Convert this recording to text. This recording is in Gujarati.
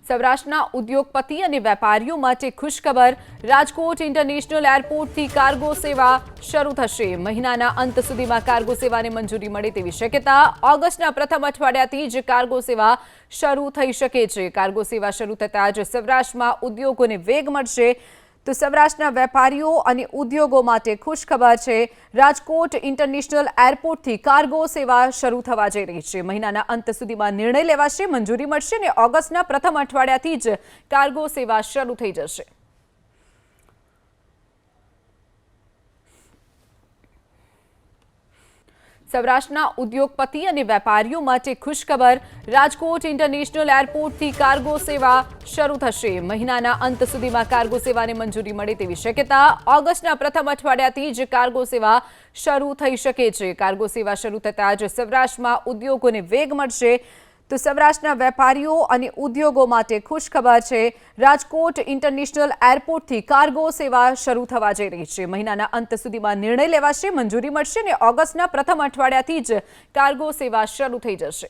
સૌરાષ્ટ્રના ઉદ્યોગપતિ અને વેપારીઓ માટે ખુશખબર। રાજકોટ ઇન્ટરનેશનલ એરપોર્ટથી કાર્ગો સેવા શરૂ થશે। મહિનાના અંત સુધીમાં કાર્ગો સેવાને મંજૂરી મળે તેવી શક્યતા। ઓગસ્ટના પ્રથમ અઠવાડિયાથી જ કાર્ગો સેવા શરૂ થઈ શકે છે। કાર્ગો સેવા શરૂ થતાં જ સૌરાષ્ટ્રમાં ઉદ્યોગોને વેગ મળશે। તો સૌરાષ્ટ્રના વેપારીઓ અને ઉદ્યોગો માટે ખુશખબર છે। રાજકોટ ઇન્ટરનેશનલ એરપોર્ટથી કાર્ગો સેવા શરૂ થવા જઈ રહી છે। મહિનાના અંત સુધીમાં નિર્ણય લેવાશે, મંજૂરી મળશે અને ઓગસ્ટના પ્રથમ અઠવાડિયાથી જ કાર્ગો સેવા શરૂ થઈ જશે। સૌરાષ્ટ્રના ઉદ્યોગપતિ અને વેપારીઓ માટે ખુશખબર। રાજકોટ ઇન્ટરનેશનલ એરપોર્ટથી કાર્ગો સેવા શરૂ થશે। મહિનાના અંત સુધીમાં કાર્ગો સેવાને મંજૂરી મળે તેવી શક્યતા। ઓગસ્ટના પ્રથમ અઠવાડિયાથી જ કાર્ગો સેવા શરૂ થઈ શકે છે। કાર્ગો સેવા શરૂ થતાં જ સૌરાષ્ટ્રમાં ઉદ્યોગોને વેગ મળશે। તો સૌરાષ્ટ્રના વેપારીઓ અને ઉદ્યોગો માટે ખુશખબર છે। રાજકોટ ઇન્ટરનેશનલ એરપોર્ટથી કાર્ગો સેવા શરૂ થવા જઈ રહી છે। મહિનાના અંત સુધીમાં નિર્ણય લેવાશે, મંજૂરી મળશે અને ઓગસ્ટના પ્રથમ અઠવાડિયાથી જ કાર્ગો સેવા શરૂ થઈ જશે।